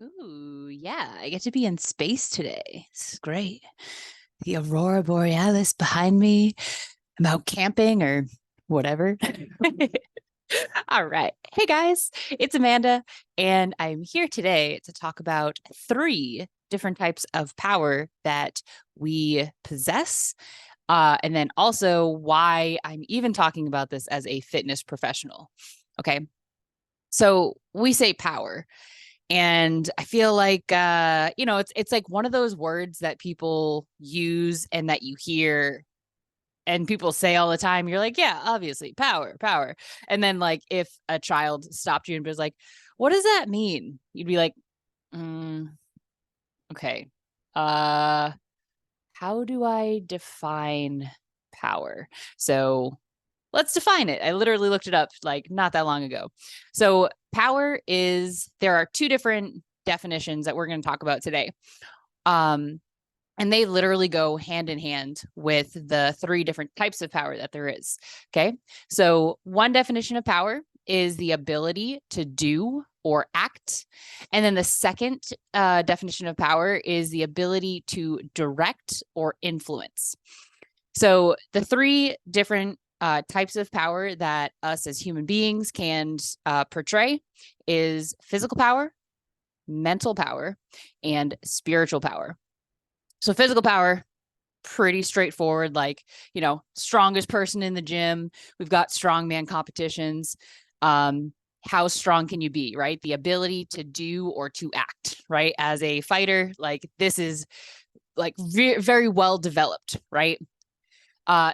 Ooh, yeah, I get to be in space today. This is great. The aurora borealis behind me. I'm out camping or whatever. All right. Hey guys, it's Amanda, and I'm here today to talk about three different types of power that we possess. And then also why I'm even talking about this as a fitness professional. Okay. So we say power. And I feel like it's like one of those words that people use and that you hear and people say all the time. You're like, yeah, obviously, power, power. And then like if a child stopped you and was like, what does that mean? You'd be like, mm, okay. Uh how do I define power? So let's define it. I literally looked it up like not that long ago. So, there are two different definitions that we're going to talk about today. Um, and they literally go hand in hand with the three different types of power that there is. Okay. So, one definition of power is the ability to do or act. And then the second definition of power is the ability to direct or influence. So the three different types of power that us as human beings can portray is physical power, mental power, and spiritual power. So physical power, pretty straightforward, like, strongest person in the gym. We've got strongman competitions. How strong can you be, right? The ability to do or to act, right? As a fighter, like this is like very well developed, right?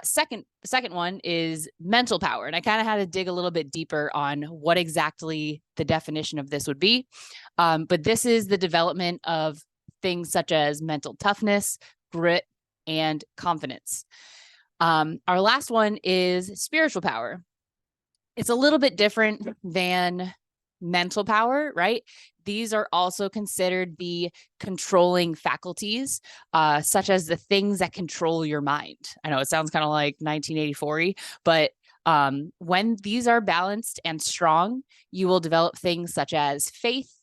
Second one is mental power. And I kind of had to dig a little bit deeper on what exactly the definition of this would be. But this is the development of things such as mental toughness, grit, and confidence. Our last one is spiritual power. It's a little bit different than mental power, right? These are also considered the controlling faculties, such as the things that control your mind. I know it sounds kind of like 1984, but when these are balanced and strong, you will develop things such as faith,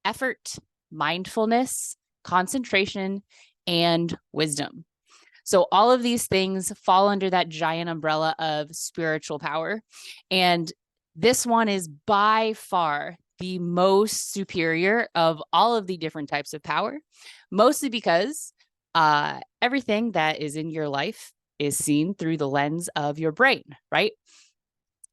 effort, mindfulness, concentration, and wisdom. So all of these things fall under that giant umbrella of spiritual power. And this one is by far the most superior of all of the different types of power, mostly because everything that is in your life is seen through the lens of your brain, right?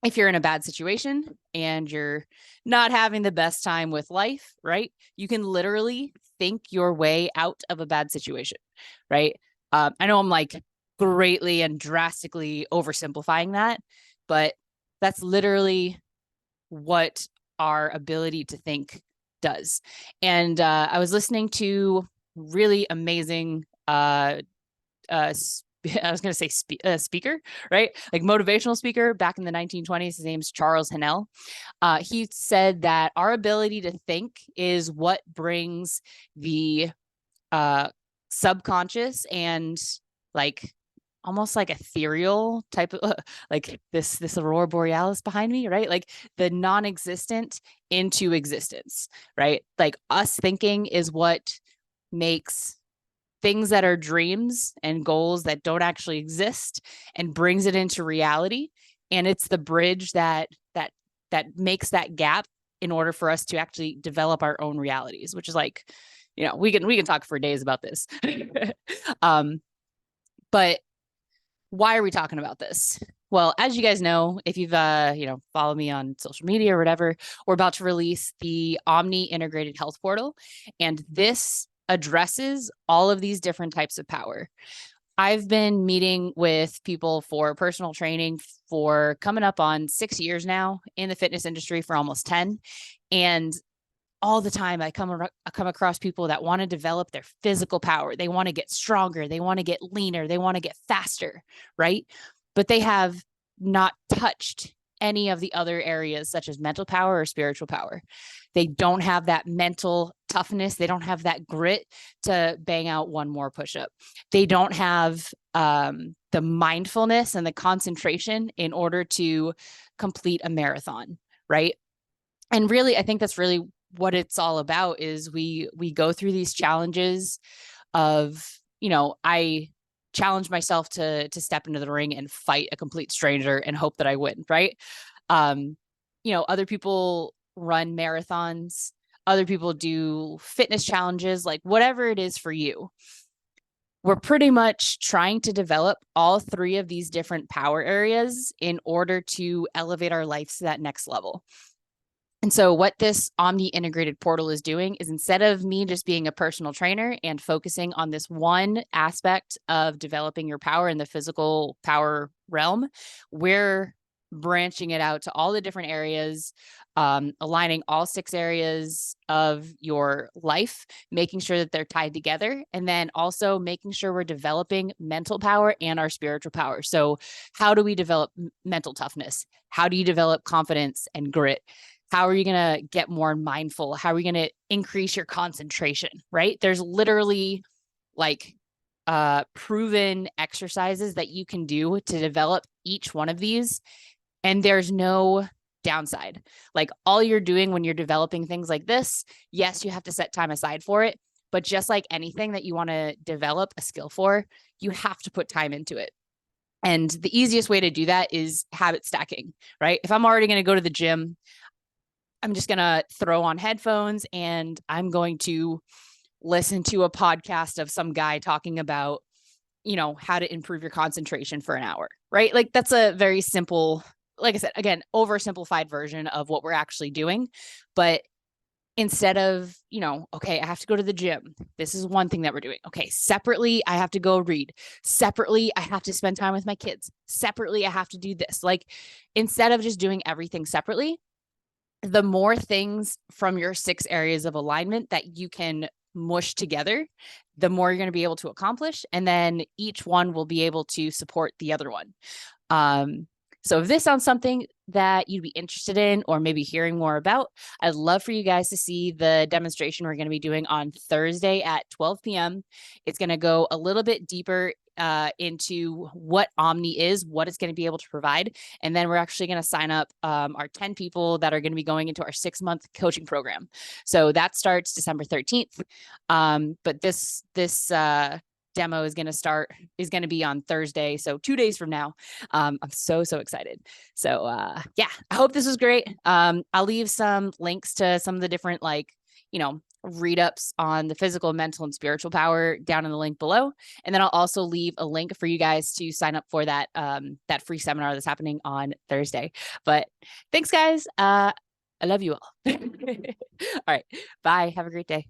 If you're in a bad situation and you're not having the best time with life, right? You can literally think your way out of a bad situation, right? I know I'm like greatly and drastically oversimplifying that, but that's literally what our ability to think does. And I was listening to really amazing I was going to say speaker, right? Like motivational speaker back in the 1920s. His name's Charles Hennell. He said that our ability to think is what brings the subconscious and like almost like ethereal type of like this aurora borealis behind me, right? Like the non-existent into existence, right? Like us thinking is what makes things that are dreams and goals that don't actually exist and brings it into reality. And it's the bridge that makes that gap in order for us to actually develop our own realities, which is like, we can talk for days about this. But why are we talking about this? Well, as you guys know, if you've followed me on social media or whatever, we're about to release the Omni Integrated Health Portal, and this addresses all of these different types of power. I've been meeting with people for personal training for coming up on 6 years now, in the fitness industry for almost 10. And all the time I come across people that want to develop their physical power. They want to get stronger. They want to get leaner. They want to get faster, right? But they have not touched any of the other areas such as mental power or spiritual power. They don't have that mental toughness. They don't have that grit to bang out one more push-up. They don't have the mindfulness and the concentration in order to complete a marathon, right? And really, I think that's really what it's all about is we go through these challenges of, I challenge myself to step into the ring and fight a complete stranger and hope that I win, right? Other people run marathons, other people do fitness challenges, like whatever it is for you. We're pretty much trying to develop all three of these different power areas in order to elevate our lives to that next level. And so what this Omni Integrated Portal is doing is, instead of me just being a personal trainer and focusing on this one aspect of developing your power in the physical power realm, we're branching it out to all the different areas, aligning all 6 areas of your life, making sure that they're tied together, and then also making sure we're developing mental power and our spiritual power. So how do we develop mental toughness? How do you develop confidence and grit? How are you going to get more mindful? How are you going to increase your concentration, right? There's literally like proven exercises that you can do to develop each one of these. And there's no downside. Like, all you're doing when you're developing things like this, yes, you have to set time aside for it. But just like anything that you want to develop a skill for, you have to put time into it. And the easiest way to do that is habit stacking, right? If I'm already going to go to the gym, I'm just going to throw on headphones and I'm going to listen to a podcast of some guy talking about, how to improve your concentration for an hour, right? Like, that's a very simple, like I said, again, oversimplified version of what we're actually doing. But instead of, okay, I have to go to the gym. This is one thing that we're doing. Okay, separately, I have to go read. Separately, I have to spend time with my kids. Separately, I have to do this. Like, instead of just doing everything separately, the more things from your 6 areas of alignment that you can mush together, the more you're going to be able to accomplish. And then each one will be able to support the other one. So if this sounds something that you'd be interested in, or maybe hearing more about, I'd love for you guys to see the demonstration we're going to be doing on Thursday at 12 p.m. It's going to go a little bit deeper into what Omni is, what it's going to be able to provide. And then we're actually going to sign up our 10 people that are going to be going into our 6-month coaching program. So that starts December 13th. But this demo is going to be on Thursday. So 2 days from now. I'm so excited. So yeah, I hope this was great. I'll leave some links to some of the different, read ups on the physical, mental, and spiritual power down in the link below. And then I'll also leave a link for you guys to sign up for that free seminar that's happening on Thursday. But thanks, guys. I love you all. All right. Bye. Have a great day.